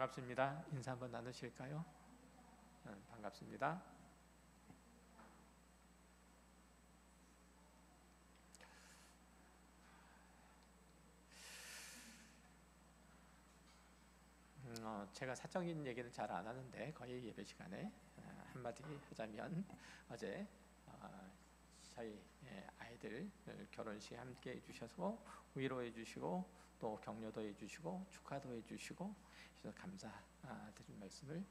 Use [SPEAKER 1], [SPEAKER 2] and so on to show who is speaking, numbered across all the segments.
[SPEAKER 1] 반갑습니다. 인사 한번 나누실까요? 반갑습니다. 제가 사적인 얘기는 잘 안 하는데 거의 예배 시간에 한마디 하자면, 어제 저희 아이들 결혼식 함께 해주셔서 위로해 주시고 또 격려도 해주시고 축하도 해주시고 그래서 감사드린 말씀을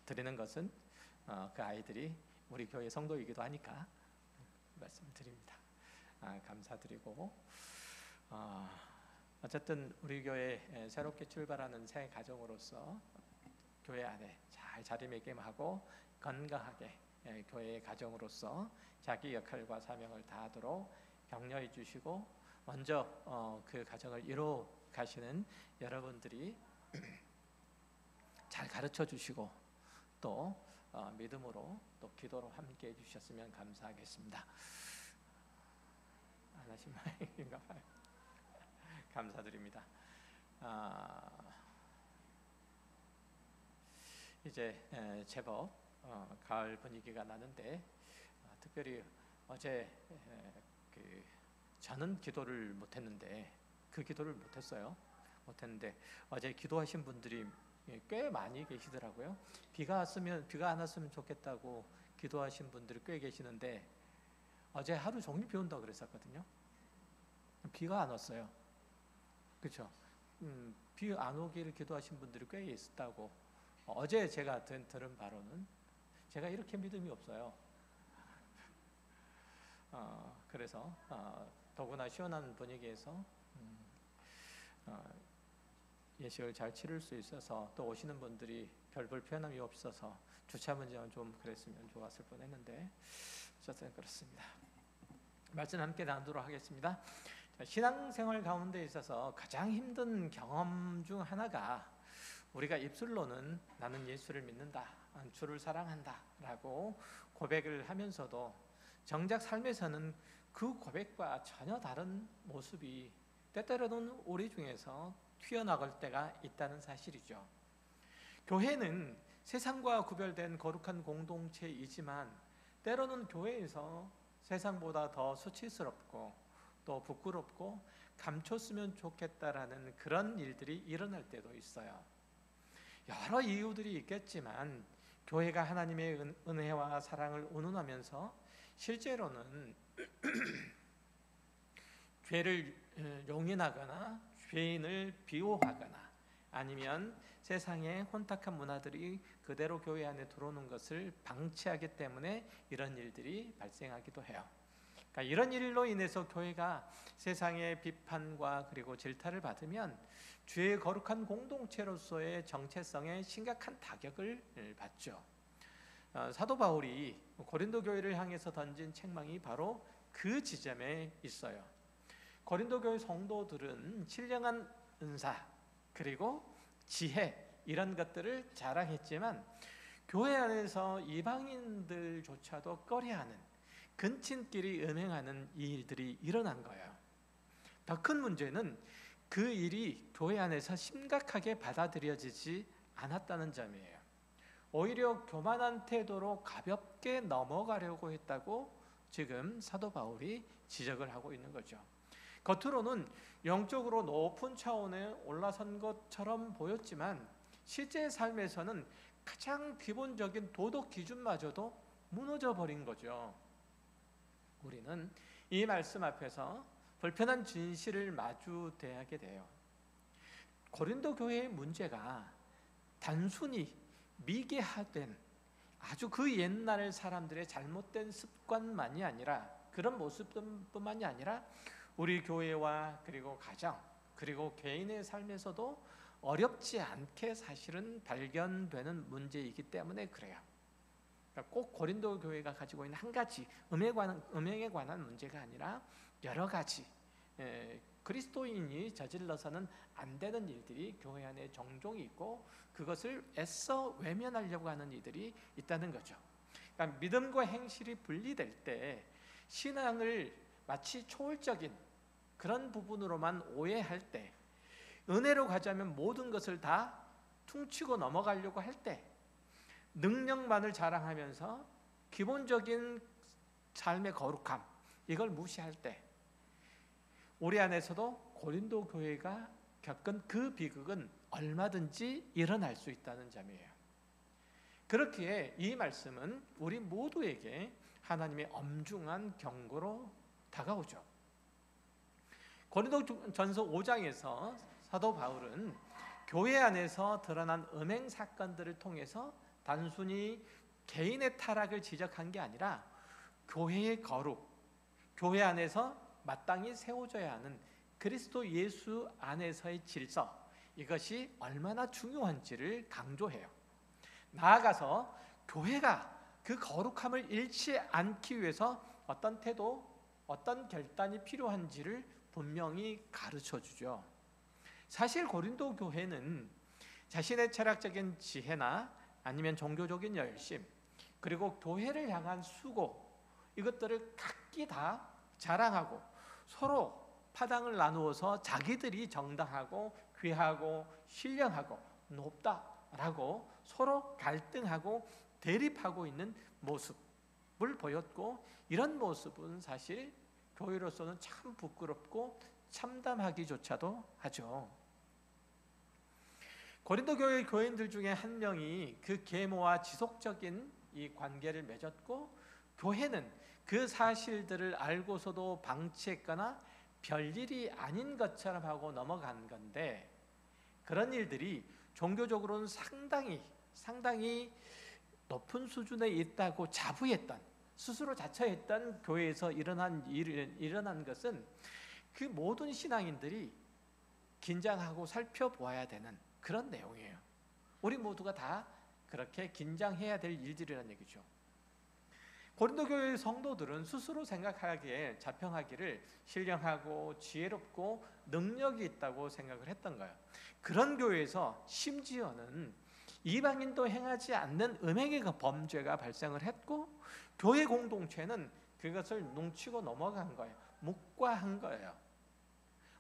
[SPEAKER 1] 드리는 것은 그 아이들이 우리 교회 성도이기도 하니까 말씀을 드립니다. 감사드리고 어쨌든 우리 교회 새롭게 출발하는 새 가정으로서 교회 안에 잘 자리매김하고 건강하게 교회의 가정으로서 자기 역할과 사명을 다하도록 격려해 주시고, 먼저 그 가정을 이뤄 가시는 여러분들이 잘 가르쳐 주시고 또 믿음으로 또 기도로 함께 해 주셨으면 감사하겠습니다. 안 하신 말인가 봐요. 감사드립니다. 이제 제법 가을 분위기가 나는데, 특별히 어제 저는 기도를 못했는데 그 기도를 못했는데 어제 기도하신 분들이 꽤 많이 계시더라고요. 비가 안 왔으면 좋겠다고 기도하신 분들이 꽤 계시는데, 어제 하루 종일 비 온다고 그랬었거든요. 비가 안 왔어요. 그렇죠? 비 안 오기를 기도하신 분들이 꽤 있었다고. 어제 제가 들은 바로는, 제가 이렇게 믿음이 없어요. 그래서 더구나 시원한 분위기에서 예식을 잘 치를 수 있어서, 또 오시는 분들이 별 불편함이 없어서 주차 문제는 좀 그랬으면 좋았을 뻔했는데 어쨌든 그렇습니다. 말씀 함께 나누도록 하겠습니다. 신앙생활 가운데 있어서 가장 힘든 경험 중 하나가, 우리가 입술로는 나는 예수를 믿는다, 주를 사랑한다 라고 고백을 하면서도 정작 삶에서는 그 고백과 전혀 다른 모습이 때때로는 우리 중에서 튀어나올 때가 있다는 사실이죠. 교회는 세상과 구별된 거룩한 공동체이지만, 때로는 교회에서 세상보다 더 수치스럽고 또 부끄럽고 감췄으면 좋겠다라는 그런 일들이 일어날 때도 있어요. 여러 이유들이 있겠지만 교회가 하나님의 은혜와 사랑을 운운하면서 실제로는 죄를 용인하거나 죄인을 비호하거나, 아니면 세상의 혼탁한 문화들이 그대로 교회 안에 들어오는 것을 방치하기 때문에 이런 일들이 발생하기도 해요. 그러니까 이런 일로 인해서 교회가 세상의 비판과 그리고 질타를 받으면 주의 거룩한 공동체로서의 정체성에 심각한 타격을 받죠. 사도 바울이 고린도 교회를 향해서 던진 책망이 바로 그 지점에 있어요. 고린도 교회 성도들은 신령한 은사 그리고 지혜, 이런 것들을 자랑했지만 교회 안에서 이방인들조차도 꺼려하는, 근친끼리 음행하는 일들이 일어난 거예요. 더 큰 문제는 그 일이 교회 안에서 심각하게 받아들여지지 않았다는 점이에요. 오히려 교만한 태도로 가볍게 넘어가려고 했다고 지금 사도 바울이 지적을 하고 있는 거죠. 겉으로는 영적으로 높은 차원에 올라선 것처럼 보였지만 실제 삶에서는 가장 기본적인 도덕 기준마저도 무너져 버린 거죠. 우리는 이 말씀 앞에서 불편한 진실을 마주대하게 돼요. 고린도 교회의 문제가 단순히 미개하된 아주 그 옛날 사람들의 잘못된 습관만이 아니라, 그런 모습뿐만이 아니라 우리 교회와 그리고 가정 그리고 개인의 삶에서도 어렵지 않게 사실은 발견되는 문제이기 때문에 그래요. 그러니까 꼭 고린도 교회가 가지고 있는 한 가지 음행에 관한 문제가 아니라 여러 가지 그리스도인이 저질러서는 안 되는 일들이 교회 안에 종종 있고, 그것을 애써 외면하려고 하는 이들이 있다는 거죠. 그러니까 믿음과 행실이 분리될 때 신앙을 마치 초월적인 그런 부분으로만 오해할 때, 은혜로 가자면 모든 것을 다 퉁치고 넘어가려고 할 때, 능력만을 자랑하면서 기본적인 삶의 거룩함, 이걸 무시할 때, 우리 안에서도 고린도 교회가 겪은 그 비극은 얼마든지 일어날 수 있다는 점이에요. 그렇기에 이 말씀은 우리 모두에게 하나님의 엄중한 경고로 다가오죠. 고린도전서 5장에서 사도 바울은 교회 안에서 드러난 음행 사건들을 통해서 단순히 개인의 타락을 지적한 게 아니라 교회의 거룩, 교회 안에서 마땅히 세워져야 하는 그리스도 예수 안에서의 질서, 이것이 얼마나 중요한지를 강조해요. 나아가서 교회가 그 거룩함을 잃지 않기 위해서 어떤 태도, 어떤 결단이 필요한지를 분명히 가르쳐주죠. 사실 고린도 교회는 자신의 철학적인 지혜나 아니면 종교적인 열심, 그리고 교회를 향한 수고, 이것들을 각기 다 자랑하고 서로 파당을 나누어서 자기들이 정당하고 귀하고 신령하고 높다라고 서로 갈등하고 대립하고 있는 모습을 보였고, 이런 모습은 사실 교회로서는 참 부끄럽고 참담하기조차도 하죠. 고린도 교회 교인들 중에 한 명이 그 계모와 지속적인 이 관계를 맺었고, 교회는 그 사실들을 알고서도 방치했거나 별일이 아닌 것처럼 하고 넘어간 건데, 그런 일들이 종교적으로는 상당히 높은 수준에 있다고 자부했던, 스스로 자처했던 교회에서 일어난 것은 그 모든 신앙인들이 긴장하고 살펴보아야 되는 그런 내용이에요. 우리 모두가 다 그렇게 긴장해야 될 일들이라는 얘기죠. 고린도 교회의 성도들은 스스로 생각하기에 자평하기를 신령하고 지혜롭고 능력이 있다고 생각을 했던 거예요. 그런 교회에서 심지어는 이방인도 행하지 않는 음행의 범죄가 발생을 했고, 교회 공동체는 그것을 눈치고 넘어간 거예요. 묵과한 거예요.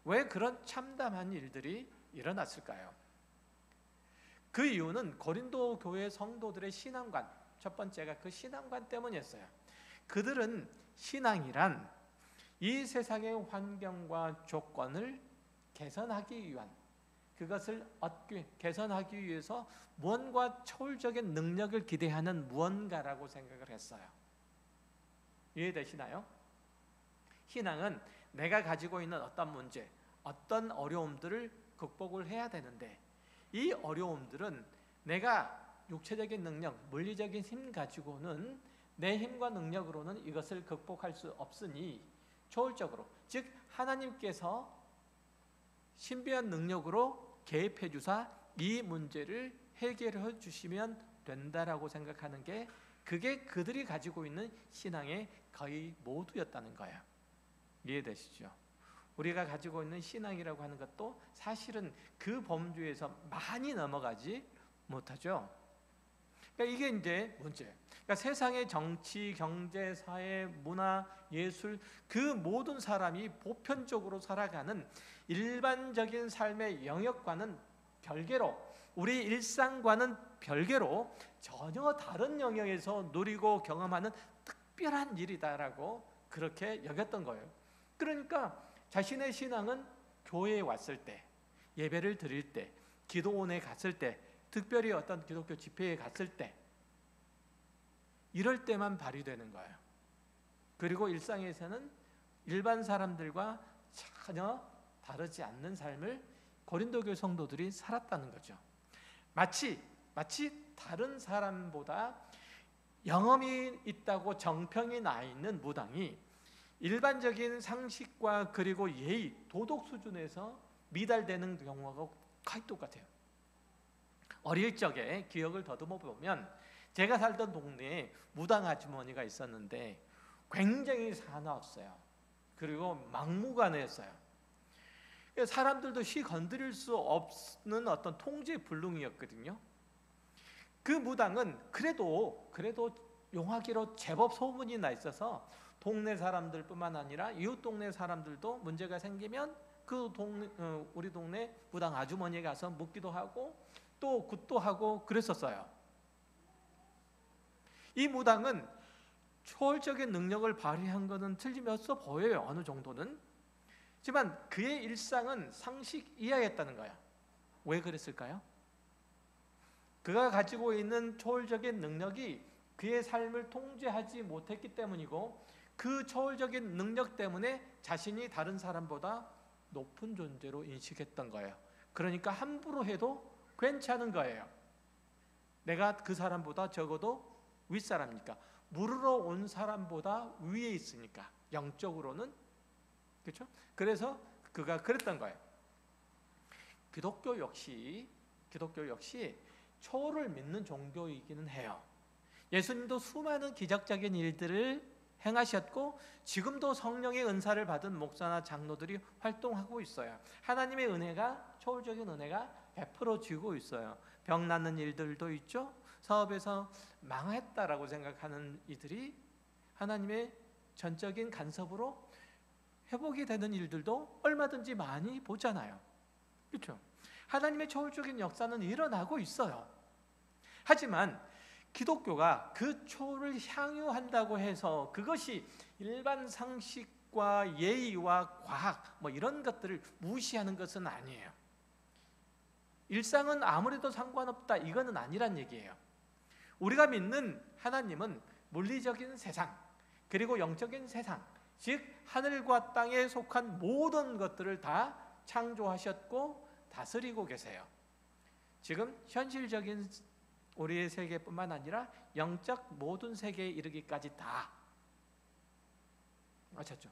[SPEAKER 1] 왜 그런 참담한 일들이 일어났을까요? 그 이유는 고린도 교회 성도들의 신앙관, 첫 번째가 그 신앙관 때문이었어요. 그들은 신앙이란 이 세상의 환경과 조건을 개선하기 위한, 그것을 개선하기 위해서 무언가 초월적인 능력을 기대하는 무언가라고 생각을 했어요. 이해되시나요? 신앙은 내가 가지고 있는 어떤 문제, 어떤 어려움들을 극복을 해야 되는데, 이 어려움들은 내가 육체적인 능력, 물리적인 힘 가지고는, 내 힘과 능력으로는 이것을 극복할 수 없으니 초월적으로, 즉 하나님께서 신비한 능력으로 개입해 주사 이 문제를 해결해 주시면 된다라고 생각하는 게, 그게 그들이 가지고 있는 신앙의 거의 모두였다는 거예요. 이해되시죠? 우리가 가지고 있는 신앙이라고 하는 것도 사실은 그 범주에서 많이 넘어가지 못하죠. 그러니까 이게 이제 문제예요. 그러니까 세상의 정치, 경제, 사회, 문화, 예술, 그 모든 사람이 보편적으로 살아가는 일반적인 삶의 영역과는 별개로, 우리 일상과는 별개로 전혀 다른 영역에서 누리고 경험하는 특별한 일이다라고 그렇게 여겼던 거예요. 그러니까 자신의 신앙은 교회에 왔을 때, 예배를 드릴 때, 기도원에 갔을 때, 특별히 어떤 기독교 집회에 갔을 때, 이럴 때만 발휘되는 거예요. 그리고 일상에서는 일반 사람들과 전혀 다르지 않는 삶을 고린도 교회 성도들이 살았다는 거죠. 마치 다른 사람보다 영험이 있다고 정평이 나 있는 무당이 일반적인 상식과 그리고 예의, 도덕 수준에서 미달되는 경우가 거의 똑같아요. 어릴 적에 기억을 더듬어 보면, 제가 살던 동네에 무당 아주머니가 있었는데 굉장히 사나웠어요. 그리고 막무가내였어요. 사람들도 휘 건드릴 수 없는 어떤 통제불능이었거든요. 그 무당은 그래도 용하기로 제법 소문이 나 있어서 동네 사람들뿐만 아니라 이웃 동네 사람들도 문제가 생기면 우리 동네 무당 아주머니에 가서 묻기도 하고, 또 굿도 하고 그랬었어요. 이 무당은 초월적인 능력을 발휘한 것은 틀림없어 보여요. 어느 정도는. 하지만 그의 일상은 상식 이하였다는 거야. 왜 그랬을까요? 그가 가지고 있는 초월적인 능력이 그의 삶을 통제하지 못했기 때문이고, 그 초월적인 능력 때문에 자신이 다른 사람보다 높은 존재로 인식했던 거예요. 그러니까 함부로 해도 괜찮은 거예요. 내가 그 사람보다 적어도 윗사람이니까, 물으러 온 사람보다 위에 있으니까, 영적으로는. 그렇죠? 그래서 그가 그랬던 거예요. 기독교 역시 초월을 믿는 종교이기는 해요. 예수님도 수많은 기적적인 일들을 행하셨고, 지금도 성령의 은사를 받은 목사나 장로들이 활동하고 있어요. 하나님의 은혜가, 초월적인 은혜가 베풀어지고 있어요. 병 낫는 일들도 있죠. 사업에서 망했다라고 생각하는 이들이 하나님의 전적인 간섭으로 회복이 되는 일들도 얼마든지 많이 보잖아요. 그렇죠? 하나님의 초월적인 역사는 일어나고 있어요. 하지만 기독교가 그 초월을 향유한다고 해서 그것이 일반 상식과 예의와 과학 이런 것들을 무시하는 것은 아니에요. 일상은 아무래도 상관없다, 이거는 아니란 얘기예요. 우리가 믿는 하나님은 물리적인 세상, 그리고 영적인 세상, 즉 하늘과 땅에 속한 모든 것들을 다 창조하셨고 다스리고 계세요. 지금 현실적인 우리의 세계뿐만 아니라 영적 모든 세계에 이르기까지 다 아셨죠?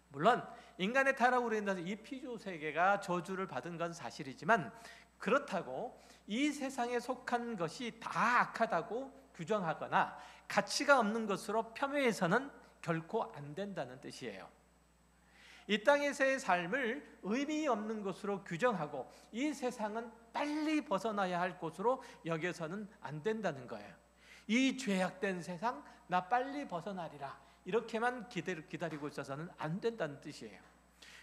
[SPEAKER 1] 물론 인간의 타락으로 인해서 이 피조 세계가 저주를 받은 건 사실이지만, 그렇다고 이 세상에 속한 것이 다 악하다고 규정하거나 가치가 없는 것으로 폄훼해서는 결코 안 된다는 뜻이에요. 이 땅에서의 삶을 의미 없는 것으로 규정하고 이 세상은 빨리 벗어나야 할 곳으로 여겨서는 안 된다는 거예요. 이 죄악된 세상 나 빨리 벗어나리라, 이렇게만 기다리고 있어서는 안 된다는 뜻이에요.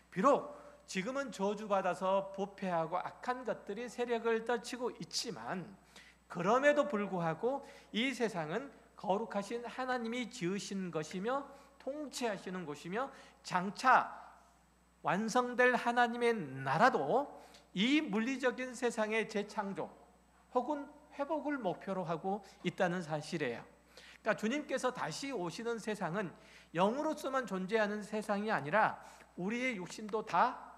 [SPEAKER 1] 비록 지금은 저주받아서 부패하고 악한 것들이 세력을 떨치고 있지만, 그럼에도 불구하고 이 세상은 거룩하신 하나님이 지으신 것이며 통치하시는 곳이며, 장차 완성될 하나님의 나라도 이 물리적인 세상의 재창조 혹은 회복을 목표로 하고 있다는 사실이에요. 그러니까 주님께서 다시 오시는 세상은 영으로서만 존재하는 세상이 아니라 우리의 육신도 다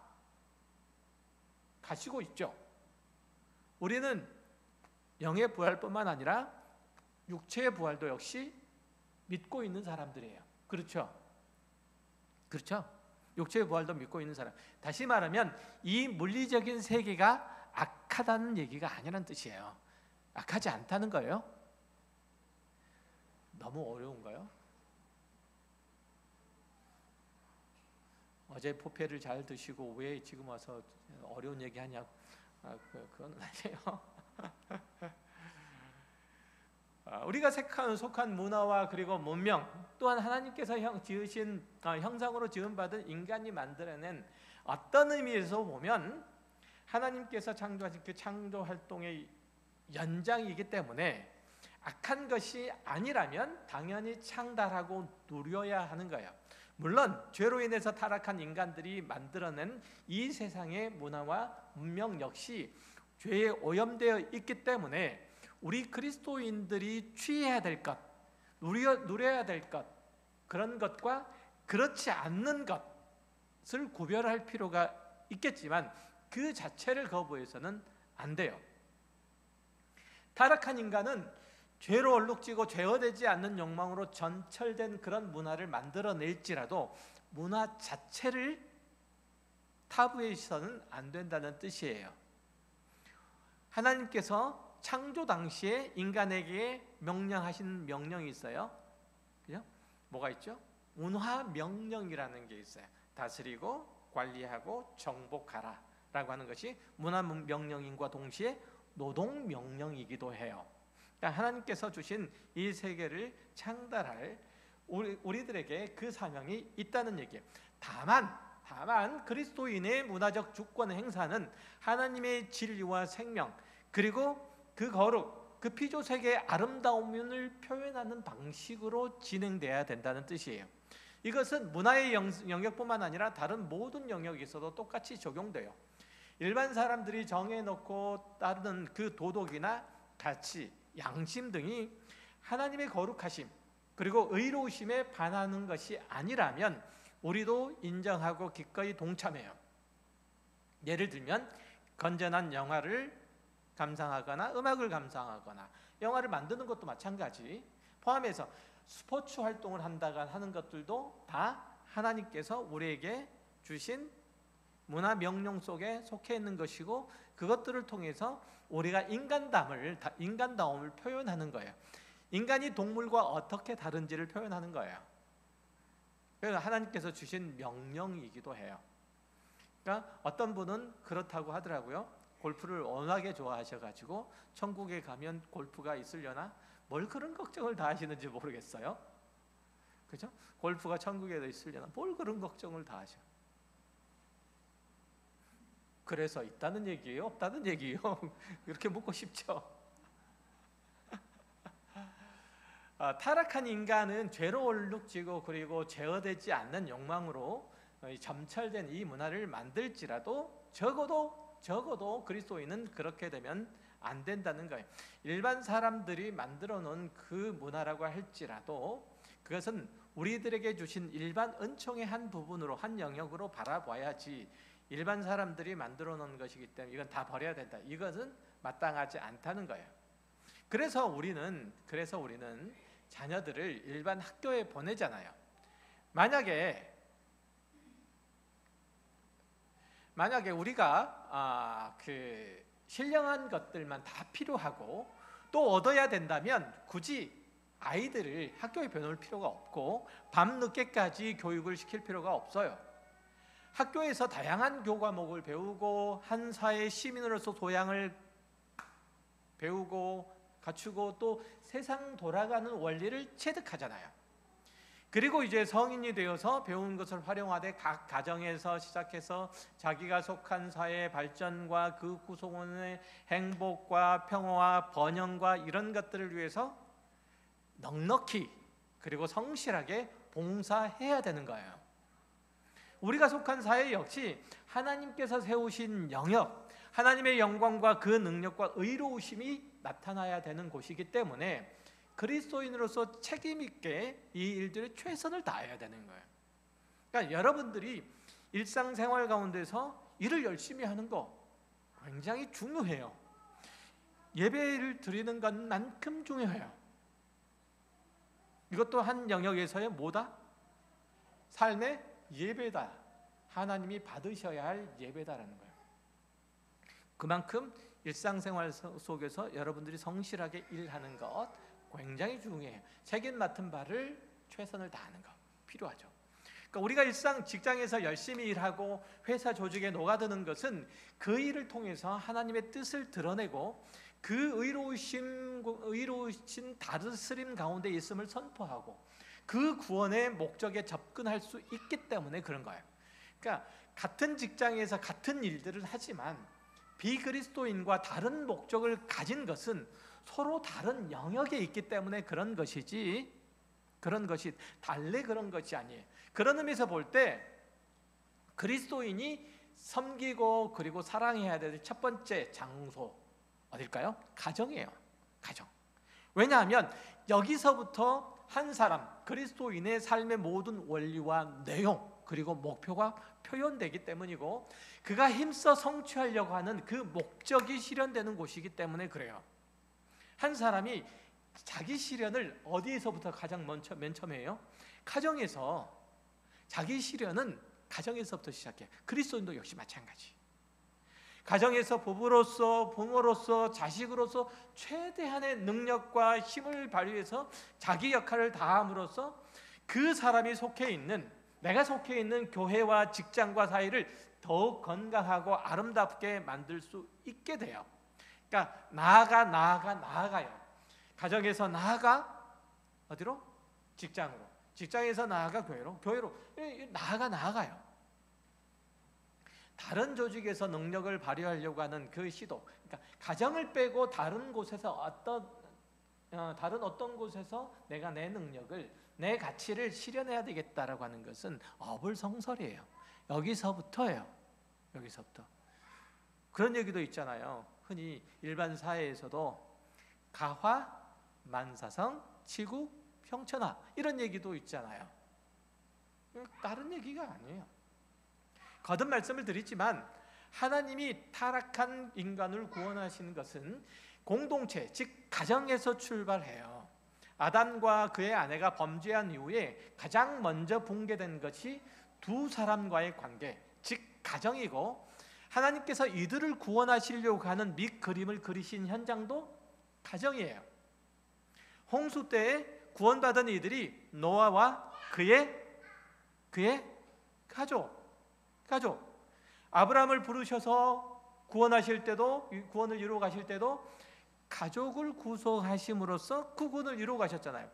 [SPEAKER 1] 가시고 있죠. 우리는 영의 부활뿐만 아니라 육체의 부활도 역시 믿고 있는 사람들이에요. 그렇죠? 그렇죠? 육체의 부활도 믿고 있는 사람. 다시 말하면 이 물리적인 세계가 악하다는 얘기가 아니라는 뜻이에요. 악하지 않다는 거예요. 너무 어려운가요? 어제 포페를 잘 드시고 왜 지금 와서 어려운 얘기 하냐고. 그건 아니에요. 우리가 속한 문화와 그리고 문명, 또한 하나님께서 지으신 형상으로 지음받은 인간이 만들어낸 어떤 의미에서 보면 하나님께서 창조하신 그 창조 활동의 연장이기 때문에 악한 것이 아니라면 당연히 창달하고 누려야 하는 거예요. 물론 죄로 인해서 타락한 인간들이 만들어낸 이 세상의 문화와 문명 역시 죄에 오염되어 있기 때문에 우리 그리스도인들이 취해야 될 것, 누려야 될 것, 그런 것과 그렇지 않는 것을 구별할 필요가 있겠지만 그 자체를 거부해서는 안 돼요. 타락한 인간은 죄로 얼룩지고 제어되지 않는 욕망으로 전철된 그런 문화를 만들어낼지라도 문화 자체를 타부해서는 안 된다는 뜻이에요. 하나님께서 창조 당시에 인간에게 명령하신 명령이 있어요. 그죠? 뭐가 있죠? 문화 명령이라는 게 있어요. 다스리고 관리하고 정복하라 라고 하는 것이 문화 명령인과 동시에 노동 명령이기도 해요. 그러니까 하나님께서 주신 이 세계를 창달할 우리들에게 그 사명이 있다는 얘기예요. 다만 그리스도인의 문화적 주권 행사는 하나님의 진리와 생명, 그리고 그 거룩, 그 피조세계의 아름다움을 표현하는 방식으로 진행돼야 된다는 뜻이에요. 이것은 문화의 영역뿐만 아니라 다른 모든 영역에서도 똑같이 적용돼요. 일반 사람들이 정해놓고 따르는 그 도덕이나 가치, 양심 등이 하나님의 거룩하심 그리고 의로우심에 반하는 것이 아니라면 우리도 인정하고 기꺼이 동참해요. 예를 들면 건전한 영화를 감상하거나 음악을 감상하거나 영화를 만드는 것도 마찬가지, 포함해서 스포츠 활동을 한다거나 하는 것들도 다 하나님께서 우리에게 주신 문화 명령 속에 속해 있는 것이고, 그것들을 통해서 우리가 인간다움을 표현하는 거예요. 인간이 동물과 어떻게 다른지를 표현하는 거예요. 그래서 하나님께서 주신 명령이기도 해요. 그러니까 어떤 분은 그렇다고 하더라고요. 골프를 워낙에 좋아하셔가지고 천국에 가면 골프가 있으려나? 뭘 그런 걱정을 다 하시는지 모르겠어요. 그죠? 골프가 천국에도 있으려나? 뭘 그런 걱정을 다 하셔? 그래서 있다는 얘기예요? 없다는 얘기예요? 이렇게 묻고 싶죠. 타락한 인간은 죄로 얼룩지고 그리고 제어되지 않는 욕망으로 점철된 이 문화를 만들지라도 적어도 그리스도인은 그렇게 되면 안 된다는 거예요. 일반 사람들이 만들어 놓은 그 문화라고 할지라도 그것은 우리들에게 주신 일반 은총의 한 부분으로, 한 영역으로 바라봐야지, 일반 사람들이 만들어 놓은 것이기 때문에 이건 다 버려야 된다, 이것은 마땅하지 않다는 거예요. 그래서 우리는 자녀들을 일반 학교에 보내잖아요. 만약에 우리가 신령한 것들만 다 필요하고 또 얻어야 된다면 굳이 아이들을 학교에 보낼 필요가 없고 밤늦게까지 교육을 시킬 필요가 없어요. 학교에서 다양한 교과목을 배우고 한 사회 시민으로서 소양을 배우고 갖추고 또 세상 돌아가는 원리를 체득하잖아요. 그리고 이제 성인이 되어서 배운 것을 활용하되 각 가정에서 시작해서 자기가 속한 사회의 발전과 그 구성원의 행복과 평화와 번영과 이런 것들을 위해서 넉넉히 그리고 성실하게 봉사해야 되는 거예요. 우리가 속한 사회 역시 하나님께서 세우신 영역, 하나님의 영광과 그 능력과 의로우심이 나타나야 되는 곳이기 때문에 그리스도인으로서 책임 있게 이 일들에 최선을 다해야 되는 거예요. 그러니까 여러분들이 일상생활 가운데서 일을 열심히 하는 거 굉장히 중요해요. 예배를 드리는 것만큼 중요해요. 이것도 한 영역에서의 뭐다? 삶의 예배다. 하나님이 받으셔야 할 예배다라는 거예요. 그만큼 일상생활 속에서 여러분들이 성실하게 일하는 것 굉장히 중요해요. 책임 맡은 바를 최선을 다하는 것 필요하죠. 그러니까 우리가 일상 직장에서 열심히 일하고 회사 조직에 녹아드는 것은 그 일을 통해서 하나님의 뜻을 드러내고 그 의로우신 다스림 가운데 있음을 선포하고 그 구원의 목적에 접근할 수 있기 때문에 그런 거예요. 그러니까 같은 직장에서 같은 일들을 하지만 비그리스도인과 다른 목적을 가진 것은 서로 다른 영역에 있기 때문에 그런 것이 달래 그런 것이 아니에요. 그런 의미에서 볼 때 그리스도인이 섬기고 그리고 사랑해야 될 첫 번째 장소 어딜까요? 가정이에요. 가정. 왜냐하면 여기서부터 한 사람 그리스도인의 삶의 모든 원리와 내용 그리고 목표가 표현되기 때문이고 그가 힘써 성취하려고 하는 그 목적이 실현되는 곳이기 때문에 그래요. 한 사람이 자기 실현을 어디에서부터 가장 맨 처음에 해요? 가정에서. 자기 실현은 가정에서부터 시작해요. 그리스도인도 역시 마찬가지. 가정에서 부모로서 자식으로서 최대한의 능력과 힘을 발휘해서 자기 역할을 다함으로써 그 사람이 내가 속해 있는 교회와 직장과 사회를 더욱 건강하고 아름답게 만들 수 있게 돼요. 그러니까 나아가요. 가정에서 나아가 어디로? 직장으로. 직장에서 나아가 교회로. 나아가요. 다른 조직에서 능력을 발휘하려고 하는 그 시도, 그러니까 가정을 빼고 다른 어떤 곳에서 내가 내 능력을, 내 가치를 실현해야 되겠다라고 하는 것은 어불성설이에요. 여기서부터예요. 여기서부터. 그런 얘기도 있잖아요. 흔히 일반 사회에서도 가화, 만사성, 치구, 평천하 이런 얘기도 있잖아요. 다른 얘기가 아니에요. 거듭 말씀을 드리지만 하나님이 타락한 인간을 구원하시는 것은 공동체, 즉 가정에서 출발해요. 아담과 그의 아내가 범죄한 이후에 가장 먼저 붕괴된 것이 두 사람과의 관계, 즉 가정이고, 하나님께서 이들을 구원하시려고 하는 밑그림을 그리신 현장도 가정이에요. 홍수 때에 구원받은 이들이 노아와 그의 가족. 아브라함을 부르셔서 구원하실 때도, 구원을 이루어 가실 때도 가족을 구속하심으로써 구원을 이루어 가셨잖아요.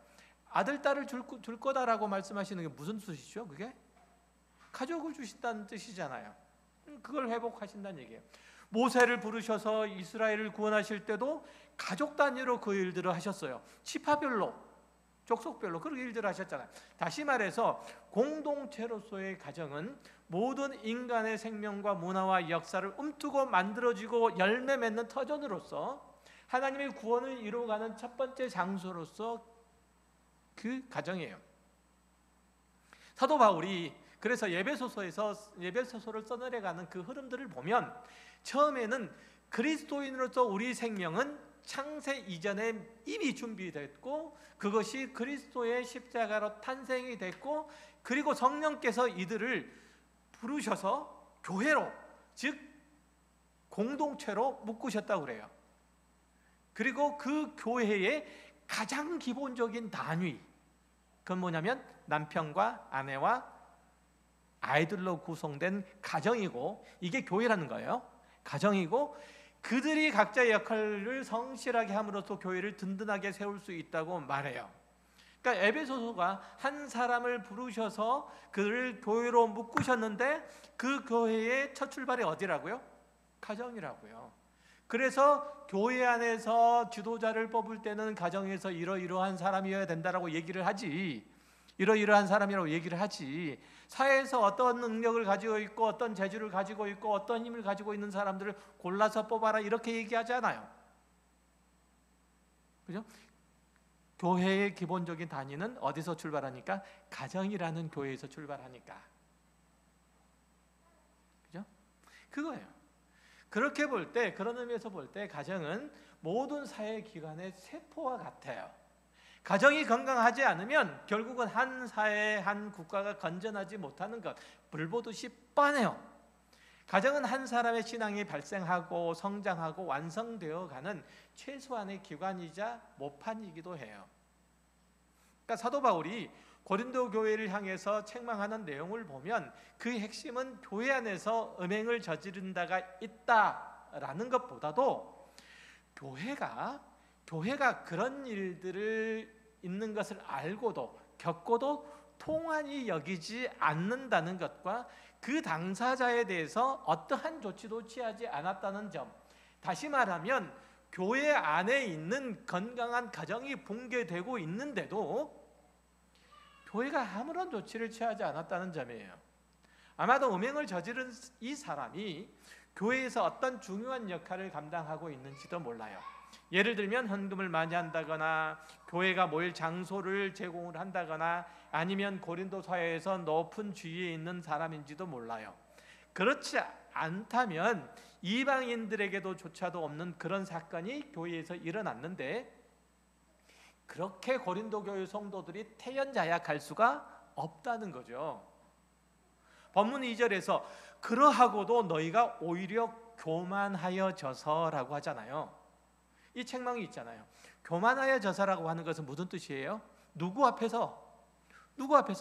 [SPEAKER 1] 아들, 딸을 줄 거다라고 말씀하시는 게 무슨 뜻이죠? 그게 가족을 주신다는 뜻이잖아요. 그걸 회복하신다는 얘기예요. 모세를 부르셔서 이스라엘을 구원하실 때도 가족 단위로 그 일들을 하셨어요. 지파별로, 족속별로 그렇게 일들을 하셨잖아요. 다시 말해서 공동체로서의 가정은 모든 인간의 생명과 문화와 역사를 움트고 만들어지고 열매 맺는 터전으로서 하나님의 구원을 이루어가는 첫 번째 장소로서 그 가정이에요. 사도 바울이 그래서 예배소서를 써내려가는 그 흐름들을 보면 처음에는 그리스도인으로서 우리 생명은 창세 이전에 이미 준비됐고 그것이 그리스도의 십자가로 탄생이 됐고, 그리고 성령께서 이들을 부르셔서 교회로, 즉 공동체로 묶으셨다고 그래요. 그리고 그 교회의 가장 기본적인 단위, 그건 뭐냐면 남편과 아내와 아이들로 구성된 가정이고, 이게 교회라는 거예요. 가정이고, 그들이 각자의 역할을 성실하게 함으로써 교회를 든든하게 세울 수 있다고 말해요. 그러니까 에베소서가 한 사람을 부르셔서 그를 교회로 묶으셨는데 그 교회의 첫 출발이 어디라고요? 가정이라고요. 그래서 교회 안에서 지도자를 뽑을 때는 가정에서 이러이러한 사람이어야 된다라고 얘기를 하지, 이러이러한 사람이라고 얘기를 하지, 사회에서 어떤 능력을 가지고 있고 어떤 재주를 가지고 있고 어떤 힘을 가지고 있는 사람들을 골라서 뽑아라 이렇게 얘기하지 않아요. 그죠? 교회의 기본적인 단위는 어디서 출발하니까? 가정이라는 교회에서 출발하니까. 그죠? 그거예요. 그렇게 볼 때, 그런 의미에서 볼 때 가정은 모든 사회 기관의 세포와 같아요. 가정이 건강하지 않으면 결국은 한 사회, 한 국가가 건전하지 못하는 것, 불보듯이 뻔해요. 가정은 한 사람의 신앙이 발생하고 성장하고 완성되어 가는 최소한의 기관이자 모판이기도 해요. 그러니까 사도 바울이 고린도 교회를 향해서 책망하는 내용을 보면 그 핵심은 교회 안에서 음행을 저지른 자가 있다라는 것보다도 교회가 그런 일들을 있는 것을 알고도 겪고도 통한이 여기지 않는다는 것과 그 당사자에 대해서 어떠한 조치도 취하지 않았다는 점, 다시 말하면 교회 안에 있는 건강한 가정이 붕괴되고 있는데도 교회가 아무런 조치를 취하지 않았다는 점이에요. 아마도 음행을 저지른 이 사람이 교회에서 어떤 중요한 역할을 감당하고 있는지도 몰라요. 예를 들면 헌금을 많이 한다거나 교회가 모일 장소를 제공을 한다거나 아니면 고린도 사회에서 높은 지위에 있는 사람인지도 몰라요. 그렇지 않다면 이방인들에게도 조차도 없는 그런 사건이 교회에서 일어났는데 그렇게 고린도 교회 성도들이 태연자약할 수가 없다는 거죠. 본문 2절에서 그러하고도 너희가 오히려 교만하여져서라고 하잖아요. 이 책망이 있잖아요. 교만하여져서라고 하는 것은 무슨 뜻이에요? 누구 앞에서?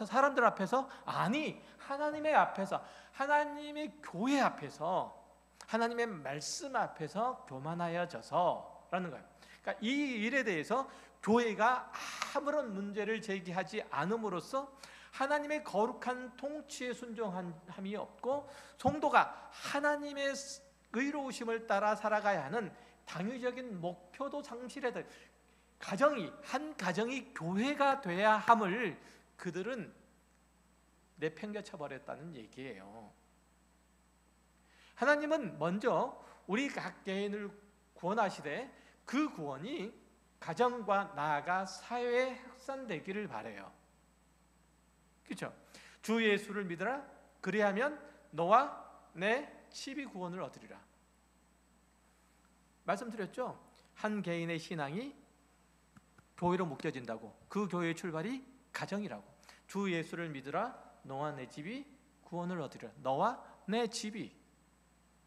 [SPEAKER 1] 사람들 앞에서? 아니, 하나님의 앞에서, 하나님의 교회 앞에서, 하나님의 말씀 앞에서 교만하여져서라는 거예요. 그러니까 이 일에 대해서 교회가 아무런 문제를 제기하지 않음으로써 하나님의 거룩한 통치에 순종함이 없고 성도가 하나님의 의로우심을 따라 살아가야 하는 당위적인 목표도 상실해야 돼. 한 가정이 교회가 돼야 함을 그들은 내팽개쳐 버렸다는 얘기예요. 하나님은 먼저 우리 각 개인을 구원하시되 그 구원이 가정과 나아가 사회에 확산되기를 바라요. 그렇죠? 주 예수를 믿으라. 그리하면 너와 내 집이 구원을 얻으리라. 말씀드렸죠? 한 개인의 신앙이 교회로 묶여진다고. 그 교회의 출발이 가정이라고. 주 예수를 믿으라. 너와 내 집이 구원을 얻으리라. 너와 내 집이.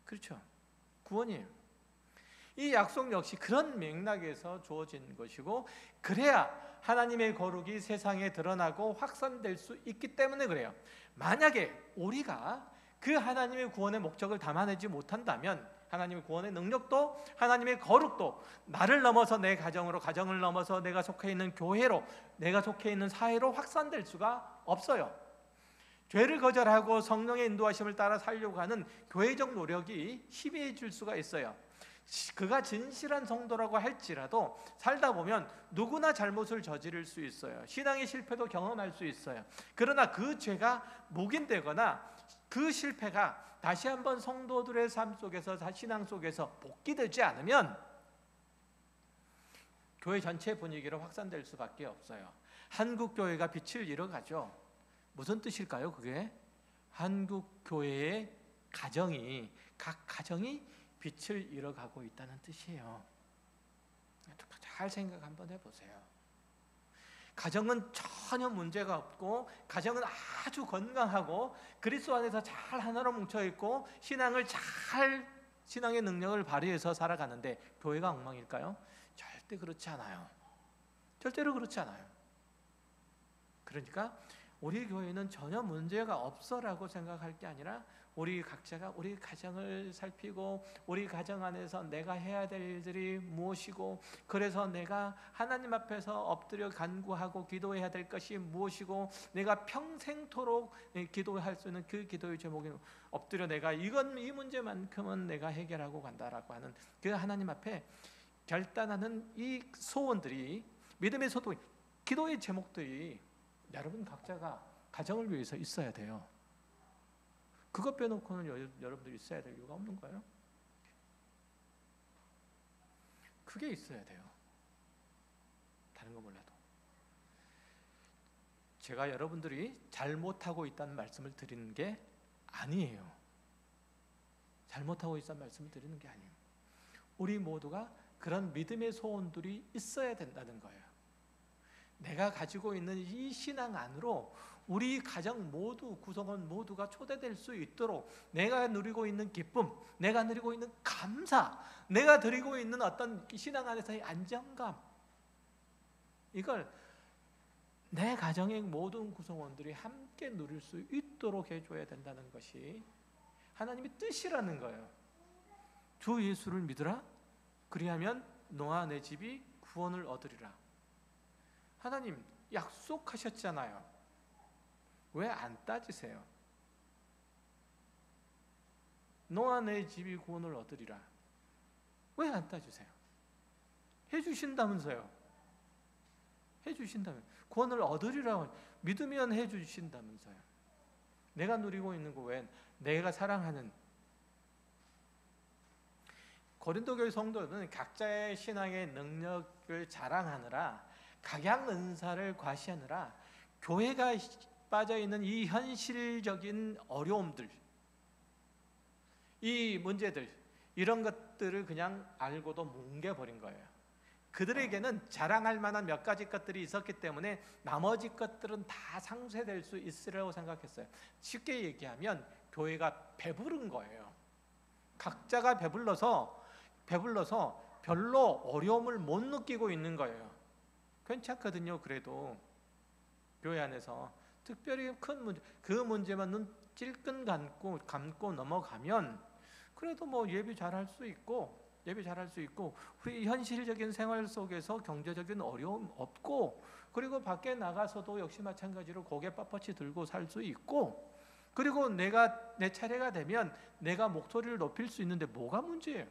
[SPEAKER 1] 그렇죠? 구원이에요. 이 약속 역시 그런 맥락에서 주어진 것이고, 그래야 하나님의 거룩이 세상에 드러나고 확산될 수 있기 때문에 그래요. 만약에 우리가 그 하나님의 구원의 목적을 담아내지 못한다면 하나님의 구원의 능력도 하나님의 거룩도 나를 넘어서 내 가정으로, 가정을 넘어서 내가 속해 있는 교회로, 내가 속해 있는 사회로 확산될 수가 없어요. 죄를 거절하고 성령의 인도하심을 따라 살려고 하는 교회적 노력이 희미해질 수가 있어요. 그가 진실한 성도라고 할지라도 살다 보면 누구나 잘못을 저지를 수 있어요. 신앙의 실패도 경험할 수 있어요. 그러나 그 죄가 묵인되거나 그 실패가 다시 한번 성도들의 삶 속에서, 신앙 속에서 복귀되지 않으면 교회 전체 분위기로 확산될 수밖에 없어요. 한국 교회가 빛을 잃어가죠. 무슨 뜻일까요? 그게 한국 교회의 가정이, 각 가정이 빛을 잃어가고 있다는 뜻이에요. 잘 생각 한번 해보세요. 가정은 전혀 문제가 없고, 가정은 아주 건강하고 그리스도 안에서 잘 하나로 뭉쳐있고 신앙의 능력을 발휘해서 살아가는데 교회가 엉망일까요? 절대 그렇지 않아요. 절대로 그렇지 않아요. 그러니까 우리 교회는 전혀 문제가 없어라고 생각할 게 아니라 우리 각자가 우리 가정을 살피고 우리 가정 안에서 내가 해야 될 일들이 무엇이고, 그래서 내가 하나님 앞에서 엎드려 간구하고 기도해야 될 것이 무엇이고, 내가 평생토록 기도할 수 있는 그 기도의 제목이 엎드려 내가 이 문제만큼은 내가 해결하고 간다라고 하는 그 하나님 앞에 결단하는 이 소원들이, 믿음의 소동, 기도의 제목들이 여러분 각자가 가정을 위해서 있어야 돼요. 그것 빼놓고는 여러분들이 있어야 될 이유가 없는 거예요. 그게 있어야 돼요. 다른 거 몰라도. 제가 여러분들이 잘못하고 있다는 말씀을 드리는 게 아니에요. 잘못하고 있다는 말씀을 드리는 게 아니에요. 우리 모두가 그런 믿음의 소원들이 있어야 된다는 거예요. 내가 가지고 있는 이 신앙 안으로 우리 가정 모두, 구성원 모두가 초대될 수 있도록 내가 누리고 있는 기쁨, 내가 누리고 있는 감사, 내가 드리고 있는 어떤 신앙 안에서의 안정감, 이걸 내 가정의 모든 구성원들이 함께 누릴 수 있도록 해줘야 된다는 것이 하나님의 뜻이라는 거예요. 주 예수를 믿으라. 그리하면 너와 내 집이 구원을 얻으리라. 하나님 약속하셨잖아요. 왜 안 따지세요? 너와 내 집이 구원을 얻으리라. 왜 안 따지세요? 해주신다면서요. 해주신다면 구원을 얻으리라 믿으면 해주신다면서요. 내가 누리고 있는 거 외엔 내가 사랑하는 고린도 교회 성도들은 각자의 신앙의 능력을 자랑하느라, 각양 은사를 과시하느라 교회가 빠져있는 이 현실적인 어려움들, 이 문제들, 이런 것들을 그냥 알고도 뭉개버린 거예요. 그들에게는 자랑할 만한 몇 가지 것들이 있었기 때문에 나머지 것들은 다 상쇄될 수 있으라고 생각했어요. 쉽게 얘기하면 교회가 배부른 거예요. 각자가 배불러서 별로 어려움을 못 느끼고 있는 거예요. 괜찮거든요. 그래도 교회 안에서 특별히 큰 문제, 그 문제만 눈 찔끔 감고 넘어가면 그래도 뭐 예배 잘할 수 있고 예배 잘할 수 있고, 우리 현실적인 생활 속에서 경제적인 어려움 없고, 그리고 밖에 나가서도 역시 마찬가지로 고개 빳빳이 들고 살 수 있고, 그리고 내 차례가 되면 내가 목소리를 높일 수 있는데 뭐가 문제예요?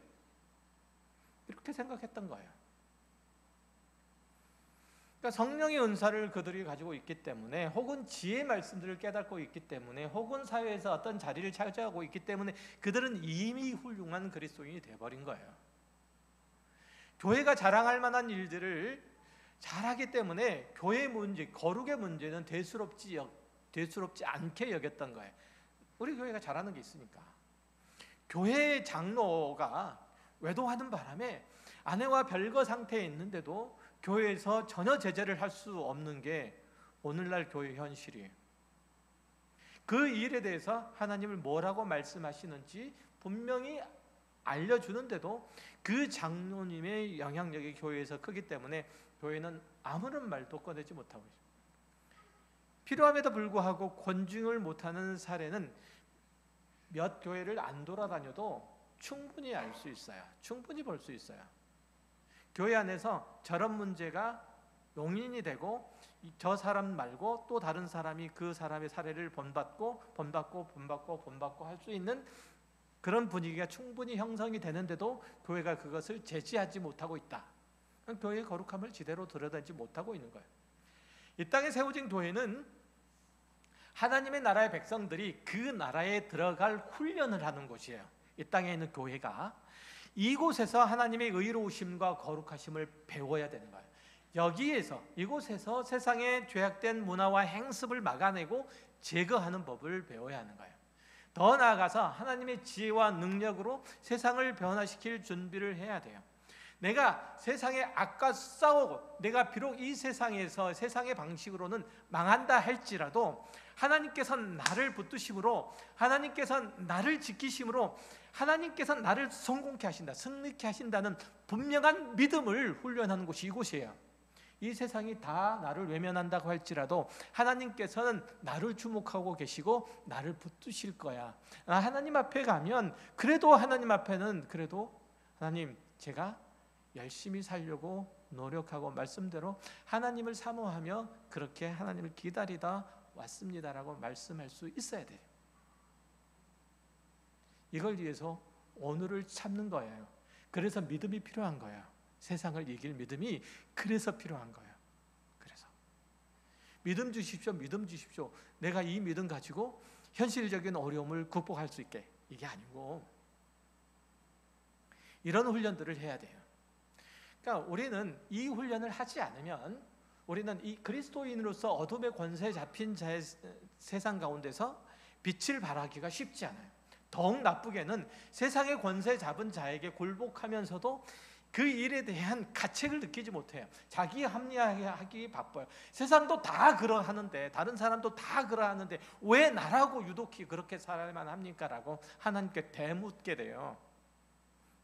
[SPEAKER 1] 이렇게 생각했던 거예요. 그러니까 성령의 은사를 그들이 가지고 있기 때문에, 혹은 지혜의 말씀들을 깨닫고 있기 때문에, 혹은 사회에서 어떤 자리를 차지하고 있기 때문에 그들은 이미 훌륭한 그리스도인이 되어버린 거예요. 교회가 자랑할 만한 일들을 잘하기 때문에 교회의 문제, 거룩의 문제는 대수롭지 않게 여겼던 거예요. 우리 교회가 잘하는 게 있으니까. 교회 장로가 외도하는 바람에 아내와 별거 상태에 있는데도 교회에서 전혀 제재를 할 수 없는 게 오늘날 교회 현실이에요. 그 일에 대해서 하나님을 뭐라고 말씀하시는지 분명히 알려주는데도 그 장로님의 영향력이 교회에서 크기 때문에 교회는 아무런 말도 꺼내지 못하고 있습니다. 필요함에도 불구하고 권징을 못하는 사례는 몇 교회를 안 돌아다녀도 충분히 알 수 있어요. 충분히 볼 수 있어요. 교회 안에서 저런 문제가 용인이 되고, 저 사람 말고 또 다른 사람이 그 사람의 사례를 본받고 할 수 있는 그런 분위기가 충분히 형성이 되는데도 교회가 그것을 제지하지 못하고 있다. 교회의 거룩함을 제대로 드러내지 못하고 있는 거예요. 이 땅에 세워진 교회는 하나님의 나라의 백성들이 그 나라에 들어갈 훈련을 하는 곳이에요. 이 땅에 있는 교회가 이곳에서 하나님의 의로우심과 거룩하심을 배워야 되는 거예요. 여기에서, 이곳에서 세상의 죄악된 문화와 행습을 막아내고 제거하는 법을 배워야 하는 거예요. 더 나아가서 하나님의 지혜와 능력으로 세상을 변화시킬 준비를 해야 돼요. 내가 세상의 악과 싸우고, 내가 비록 이 세상에서 세상의 방식으로는 망한다 할지라도 하나님께서 나를 붙드심으로, 하나님께서 나를 지키심으로, 하나님께서 나를 성공케 하신다, 승리케 하신다는 분명한 믿음을 훈련하는 곳이 이곳이에요. 이 세상이 다 나를 외면한다고 할지라도 하나님께서는 나를 주목하고 계시고 나를 붙드실 거야. 하나님 앞에 가면 그래도 하나님 앞에는 그래도 하나님, 제가 열심히 살려고 노력하고 말씀대로 하나님을 사모하며 그렇게 하나님을 기다리다 왔습니다라고 말씀할 수 있어야 돼요. 이걸 위해서 오늘을 참는 거예요. 그래서 믿음이 필요한 거예요. 세상을 이길 믿음이 그래서 필요한 거예요. 그래서 믿음 주십시오, 믿음 주십시오. 내가 이 믿음 가지고 현실적인 어려움을 극복할 수 있게, 이게 아니고 이런 훈련들을 해야 돼요. 그러니까 우리는 이 훈련을 하지 않으면 우리는 이 그리스도인으로서 어둠의 권세에 잡힌 자의 세상 가운데서 빛을 발하기가 쉽지 않아요. 더욱 나쁘게는 세상의 권세 잡은 자에게 굴복하면서도 그 일에 대한 가책을 느끼지 못해요. 자기 합리화하기 바빠요. 세상도 다 그러하는데, 다른 사람도 다 그러하는데 왜 나라고 유독히 그렇게 살아야만 합니까? 라고 하나님께 대묻게 돼요.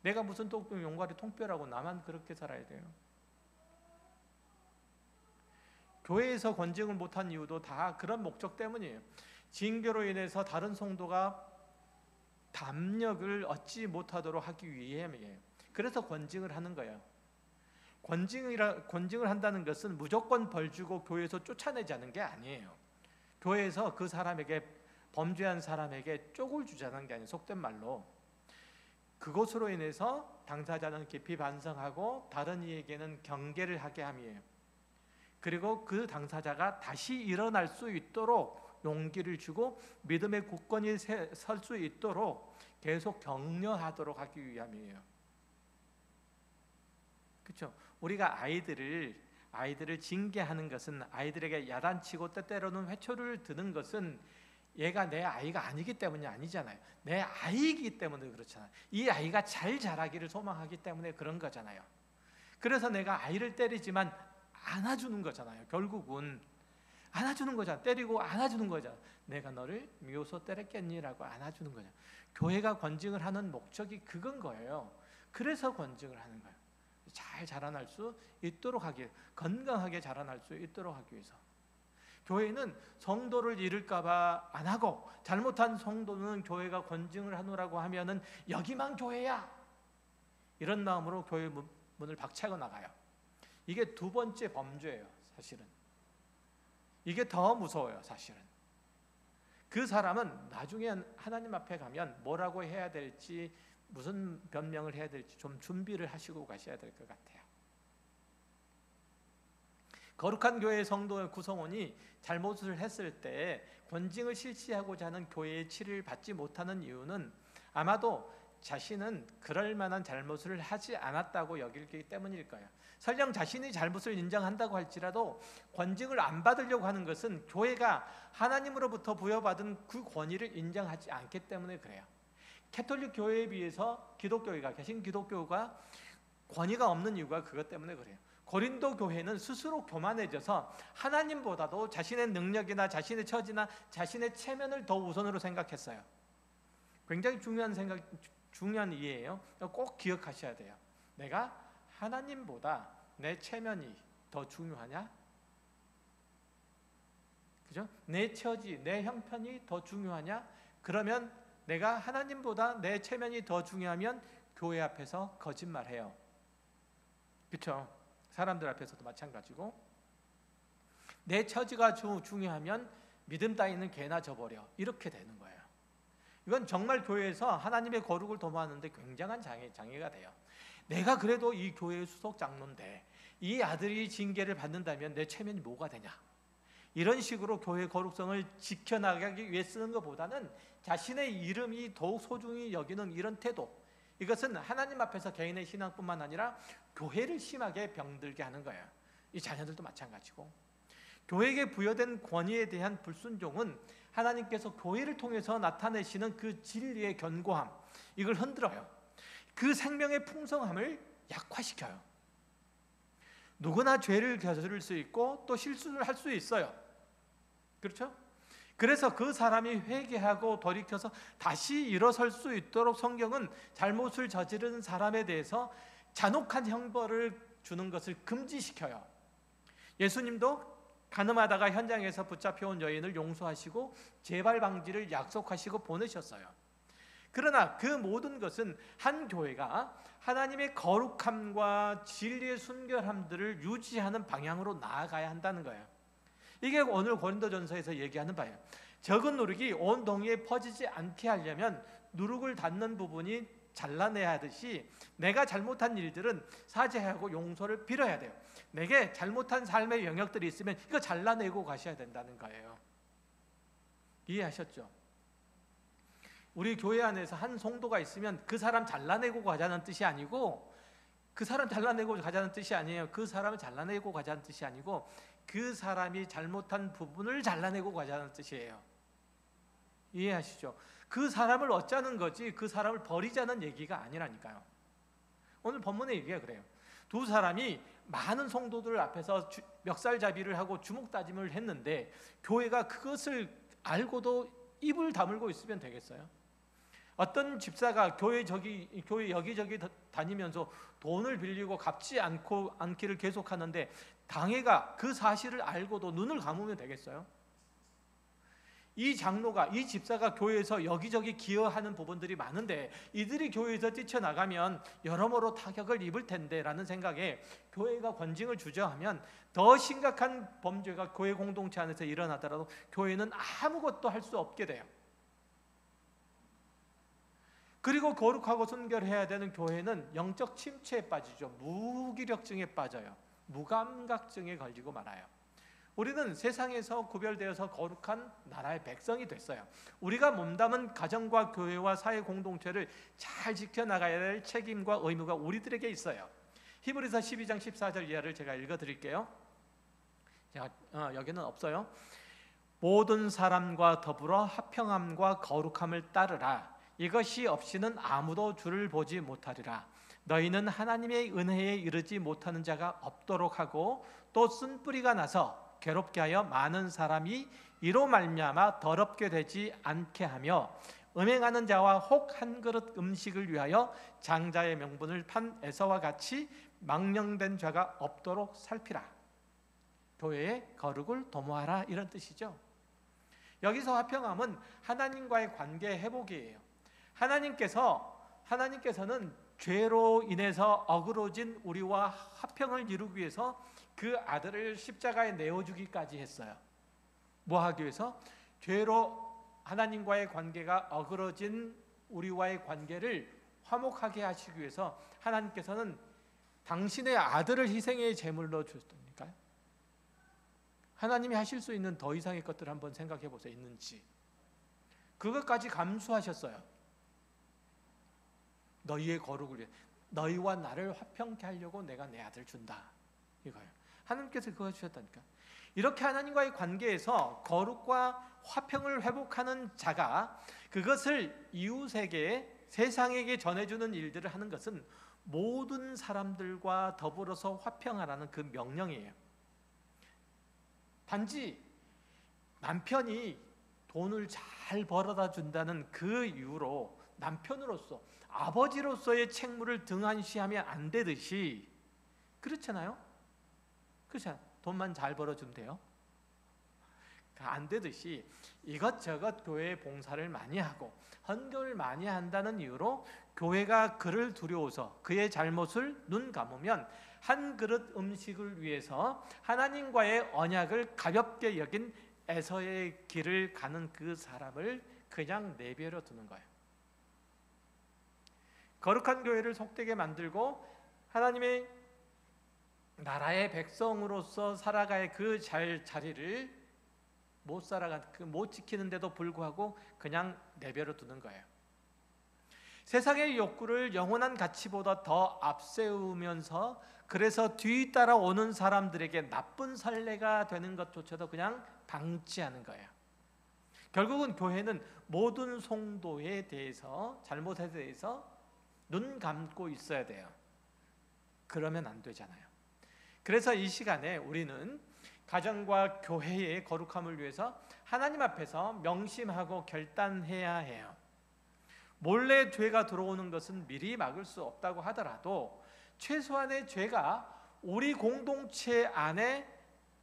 [SPEAKER 1] 내가 무슨 용과리 통뼈라고 나만 그렇게 살아야 돼요? 교회에서 권징을 못한 이유도 다 그런 목적 때문이에요. 징계로 인해서 다른 성도가 담력을 얻지 못하도록 하기 위함이에요. 그래서 권징을 하는 거예요. 권징을 한다는 것은 무조건 벌 주고 교회에서 쫓아내자는 게 아니에요. 교회에서 그 사람에게, 범죄한 사람에게 쪽을 주자는 게 아니에요. 속된 말로 그것으로 인해서 당사자는 깊이 반성하고 다른 이에게는 경계를 하게 함이에요. 그리고 그 당사자가 다시 일어날 수 있도록 용기를 주고 믿음의 굳건히 설 수 있도록 계속 격려하도록 하기 위함이에요. 그렇죠? 우리가 아이들을 징계하는 것은, 아이들에게 야단치고 때때로는 회초리를 드는 것은 얘가 내 아이가 아니기 때문이 아니잖아요. 내 아이이기 때문에 그렇잖아요. 이 아이가 잘 자라기를 소망하기 때문에 그런 거잖아요. 그래서 내가 아이를 때리지만 안아주는 거잖아요. 결국은 안아주는 거잖아. 때리고 안아주는 거잖아. 내가 너를 미워서 때렸겠니라고 안아주는 거잖아. 교회가 권징을 하는 목적이 그건 거예요. 그래서 권징을 하는 거예요. 잘 자라날 수 있도록 하기, 건강하게 자라날 수 있도록 하기 위해서. 교회는 성도를 잃을까 봐 안 하고, 잘못한 성도는 교회가 권징을 하노라고 하면은 여기만 교회야, 이런 마음으로 교회 문을 박차고 나가요. 이게 두 번째 범죄예요. 사실은 이게 더 무서워요. 사실은 그 사람은 나중에 하나님 앞에 가면 뭐라고 해야 될지, 무슨 변명을 해야 될지 좀 준비를 하시고 가셔야 될 것 같아요. 거룩한 교회의 성도 구성원이 잘못을 했을 때 권징을 실시하고자 하는 교회의 치를 받지 못하는 이유는 아마도 자신은 그럴 만한 잘못을 하지 않았다고 여기기 때문일 거예요. 설령 자신이 잘못을 인정한다고 할지라도 권징을 안 받으려고 하는 것은 교회가 하나님으로부터 부여받은 그 권위를 인정하지 않기 때문에 그래요. 캐톨릭 교회에 비해서 기독교회가, 개신 기독교가 권위가 없는 이유가 그것 때문에 그래요. 고린도 교회는 스스로 교만해져서 하나님보다도 자신의 능력이나 자신의 처지나 자신의 체면을 더 우선으로 생각했어요. 굉장히 중요한 이해예요. 꼭 기억하셔야 돼요. 내가 하나님보다 내 체면이 더 중요하냐? 그죠? 내 처지, 내 형편이 더 중요하냐? 그러면 내가 하나님보다 내 체면이 더 중요하면 교회 앞에서 거짓말해요. 그렇죠? 사람들 앞에서도 마찬가지고, 내 처지가 중요하면 믿음 따위는 개나 져버려, 이렇게 되는 거예요. 이건 정말 교회에서 하나님의 거룩을 도모하는데 굉장한 장애가 돼요. 내가 그래도 이 교회의 수석 장로인데 이 아들이 징계를 받는다면 내 체면이 뭐가 되냐, 이런 식으로 교회의 거룩성을 지켜나가기 위해 쓰는 것보다는 자신의 이름이 더욱 소중히 여기는 이런 태도, 이것은 하나님 앞에서 개인의 신앙뿐만 아니라 교회를 심하게 병들게 하는 거예요. 이 자녀들도 마찬가지고, 교회에게 부여된 권위에 대한 불순종은 하나님께서 교회를 통해서 나타내시는 그 진리의 견고함, 이걸 흔들어요. 그 생명의 풍성함을 약화시켜요. 누구나 죄를 저지를 수 있고 또 실수를 할 수 있어요. 그렇죠? 그래서 그 사람이 회개하고 돌이켜서 다시 일어설 수 있도록 성경은 잘못을 저지른 사람에 대해서 잔혹한 형벌을 주는 것을 금지시켜요. 예수님도 간음하다가 현장에서 붙잡혀온 여인을 용서하시고 재발 방지를 약속하시고 보내셨어요. 그러나 그 모든 것은 한 교회가 하나님의 거룩함과 진리의 순결함들을 유지하는 방향으로 나아가야 한다는 거예요. 이게 오늘 고린도전서에서 얘기하는 바예요. 적은 누룩이 온 동이에 퍼지지 않게 하려면 누룩을 닫는 부분이 잘라내야 하듯이 내가 잘못한 일들은 사죄하고 용서를 빌어야 돼요. 내게 잘못한 삶의 영역들이 있으면 이거 잘라내고 가셔야 된다는 거예요. 이해하셨죠? 우리 교회 안에서 한 성도가 있으면 그 사람 잘라내고 가자는 뜻이 아니고, 그 사람 잘라내고 가자는 뜻이 아니에요. 그 사람을 잘라내고 가자는 뜻이 아니고 그 사람이 잘못한 부분을 잘라내고 가자는 뜻이에요. 이해하시죠? 그 사람을 얻자는 거지 그 사람을 버리자는 얘기가 아니라니까요. 오늘 본문의 얘기가 그래요. 두 사람이 많은 성도들 앞에서 멱살잡이를 하고 주먹다짐을 했는데 교회가 그것을 알고도 입을 다물고 있으면 되겠어요? 어떤 집사가 교회 여기저기 다니면서 돈을 빌리고 갚지 않기를 계속하는데 당회가 그 사실을 알고도 눈을 감으면 되겠어요? 이 장로가, 이 집사가 교회에서 여기저기 기여하는 부분들이 많은데 이들이 교회에서 뛰쳐나가면 여러모로 타격을 입을 텐데 라는 생각에 교회가 권징을 주저하면 더 심각한 범죄가 교회 공동체 안에서 일어나더라도 교회는 아무것도 할 수 없게 돼요. 그리고 거룩하고 순결해야 되는 교회는 영적 침체에 빠지죠. 무기력증에 빠져요. 무감각증에 걸리고 말아요. 우리는 세상에서 구별되어서 거룩한 나라의 백성이 됐어요. 우리가 몸담은 가정과 교회와 사회 공동체를 잘 지켜나가야 될 책임과 의무가 우리들에게 있어요. 히브리서 12장 14절 이하를 제가 읽어드릴게요. 여기는 없어요. 모든 사람과 더불어 화평함과 거룩함을 따르라. 이것이 없이는 아무도 주를 보지 못하리라. 너희는 하나님의 은혜에 이르지 못하는 자가 없도록 하고 또 쓴뿌리가 나서 괴롭게 하여 많은 사람이 이로 말미암아 더럽게 되지 않게 하며 음행하는 자와 혹 한 그릇 음식을 위하여 장자의 명분을 판 에서와 같이 망령된 자가 없도록 살피라. 교회의 거룩을 도모하라, 이런 뜻이죠. 여기서 화평함은 하나님과의 관계 회복이에요. 하나님께서는 죄로 인해서 어그러진 우리와 화평을 이루기 위해서 그 아들을 십자가에 내어주기까지 했어요. 뭐 하기 위해서? 죄로 하나님과의 관계가 어그러진 우리와의 관계를 화목하게 하시기 위해서 하나님께서는 당신의 아들을 희생의 제물로 주셨다니까요. 하나님이 하실 수 있는 더 이상의 것들을 한번 생각해 보세요. 있는지. 그것까지 감수하셨어요. 너희의 거룩을 위해, 너희와 나를 화평케 하려고 내가 내 아들 준다, 이거예요. 하나님께서 그거 주셨다니까. 이렇게 하나님과의 관계에서 거룩과 화평을 회복하는 자가 그것을 이웃에게, 세상에게 전해주는 일들을 하는 것은 모든 사람들과 더불어서 화평하라는 그 명령이에요. 단지 남편이 돈을 잘 벌어다 준다는 그 이유로 남편으로서, 아버지로서의 책무를 등한시하면 안 되듯이, 그렇잖아요? 그렇잖아요. 돈만 잘 벌어주면 돼요? 안 되듯이 이것저것 교회에 봉사를 많이 하고 헌금을 많이 한다는 이유로 교회가 그를 두려워서 그의 잘못을 눈 감으면 한 그릇 음식을 위해서 하나님과의 언약을 가볍게 여긴 에서의 길을 가는 그 사람을 그냥 내버려 두는 거예요. 거룩한 교회를 속되게 만들고 하나님의 나라의 백성으로서 살아갈 그 자리를 못 지키는데도 불구하고 그냥 내버려 두는 거예요. 세상의 욕구를 영원한 가치보다 더 앞세우면서 그래서 뒤따라오는 사람들에게 나쁜 선례가 되는 것조차도 그냥 방치하는 거예요. 결국은 교회는 모든 성도에 대해서, 잘못에 대해서 눈 감고 있어야 돼요. 그러면 안 되잖아요. 그래서 이 시간에 우리는 가정과 교회의 거룩함을 위해서 하나님 앞에서 명심하고 결단해야 해요. 몰래 죄가 들어오는 것은 미리 막을 수 없다고 하더라도 최소한의 죄가 우리 공동체 안에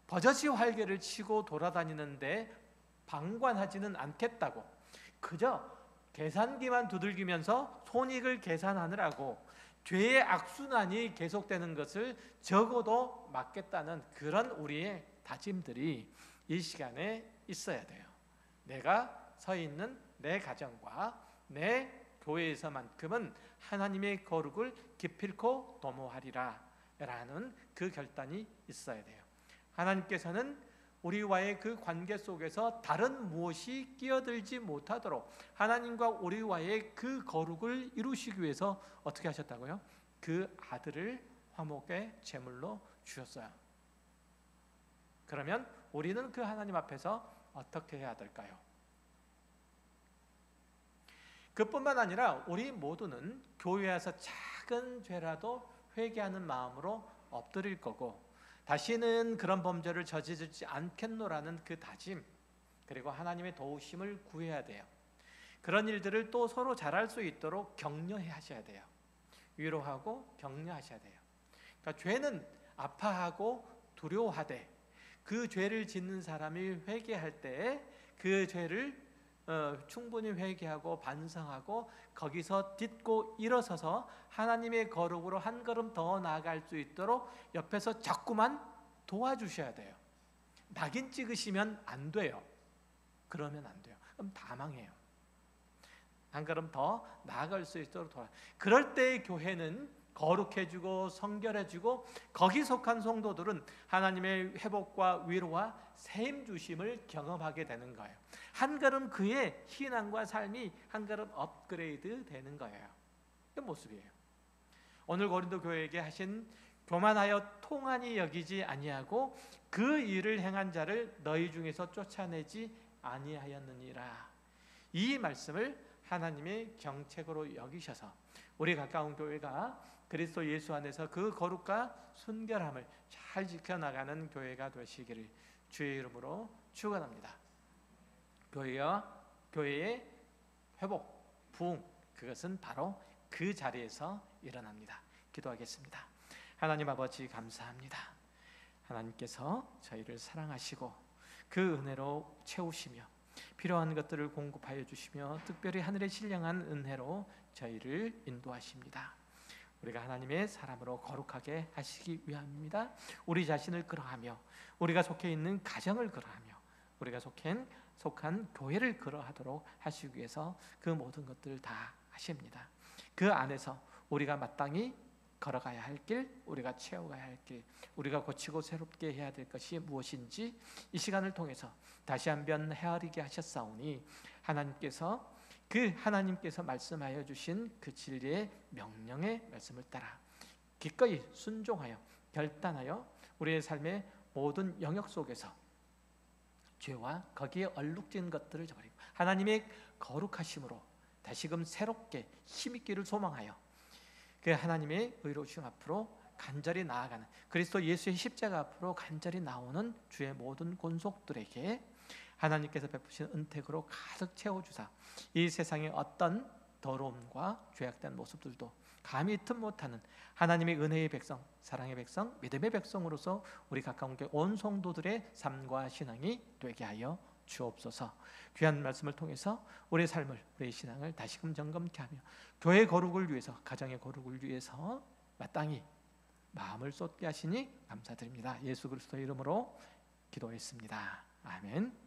[SPEAKER 1] 버젓이 활개를 치고 돌아다니는데 방관하지는 않겠다고, 그저 계산기만 두들기면서 손익을 계산하느라고 죄의 악순환이 계속되는 것을 적어도 막겠다는 그런 우리의 다짐들이 이 시간에 있어야 돼요. 내가 서 있는 내 가정과 내 교회에서만큼은 하나님의 거룩을 기필코 도모하리라 라는 그 결단이 있어야 돼요. 하나님께서는 우리와의 그 관계 속에서 다른 무엇이 끼어들지 못하도록 하나님과 우리와의 그 거룩을 이루시기 위해서 어떻게 하셨다고요? 그 아들을 화목의 제물로 주셨어요. 그러면 우리는 그 하나님 앞에서 어떻게 해야 될까요? 그뿐만 아니라 우리 모두는 교회에서 작은 죄라도 회개하는 마음으로 엎드릴 거고 다시는 그런 범죄를 저지르지 않겠노라는 그 다짐, 그리고 하나님의 도우심을 구해야 돼요. 그런 일들을 또 서로 잘할 수 있도록 격려해 하셔야 돼요. 위로하고 격려하셔야 돼요. 그러니까 죄는 아파하고 두려워하되 그 죄를 짓는 사람이 회개할 때 그 죄를 충분히 회개하고 반성하고 거기서 딛고 일어서서 하나님의 거룩으로 한 걸음 더 나아갈 수 있도록 옆에서 자꾸만 도와주셔야 돼요. 낙인 찍으시면 안 돼요. 그러면 안 돼요. 그럼 다 망해요. 한 걸음 더 나아갈 수 있도록 도와. 그럴 때 교회는 거룩해지고 성결해지고 거기 속한 성도들은 하나님의 회복과 위로와 샘 주심을 경험하게 되는 거예요. 한 걸음 그의 신앙과 삶이 한 걸음 업그레이드 되는 거예요. 그 모습이에요. 오늘 고린도 교회에게 하신 교만하여 통한이 여기지 아니하고 그 일을 행한 자를 너희 중에서 쫓아내지 아니하였느니라. 이 말씀을 하나님의 경책으로 여기셔서 우리 가까운 교회가 그리스도 예수 안에서 그 거룩과 순결함을 잘 지켜나가는 교회가 되시기를 주의 이름으로 축원합니다. 교회의 회복, 부흥, 그것은 바로 그 자리에서 일어납니다. 기도하겠습니다. 하나님 아버지 감사합니다. 하나님께서 저희를 사랑하시고 그 은혜로 채우시며 필요한 것들을 공급하여 주시며 특별히 하늘의 신령한 은혜로 저희를 인도하십니다. 우리가 하나님의 사람으로 거룩하게 하시기 위함입니다. 우리 자신을 그러하며 우리가 속해 있는 가정을 그러하며 우리가 속한 교회를 그러하도록 하시기 위해서 그 모든 것들을 다 하십니다. 그 안에서 우리가 마땅히 걸어가야 할 길, 우리가 채워가야 할 길, 우리가 고치고 새롭게 해야 될 것이 무엇인지 이 시간을 통해서 다시 한번 헤아리게 하셨사오니 하나님께서 말씀하여 주신 그 진리의 명령의 말씀을 따라 기꺼이 순종하여 결단하여 우리의 삶의 모든 영역 속에서 죄와 거기에 얼룩진 것들을 저버리고 하나님의 거룩하심으로 다시금 새롭게 힘있기를 소망하여 그 하나님의 의로우심 앞으로 간절히 나아가는 그리스도 예수의 십자가 앞으로 간절히 나오는 주의 모든 권속들에게 하나님께서 베푸신 은택으로 가득 채워주사 이 세상의 어떤 더러움과 죄악된 모습들도 감히 틈 못하는 하나님의 은혜의 백성, 사랑의 백성, 믿음의 백성으로서 우리 가까운 온 성도들의 삶과 신앙이 되게 하여 주옵소서. 귀한 말씀을 통해서 우리의 삶을, 우리의 신앙을 다시금 점검케 하며 교회 거룩을 위해서, 가정의 거룩을 위해서 마땅히 마음을 쏟게 하시니 감사드립니다. 예수 그리스도의 이름으로 기도했습니다. 아멘.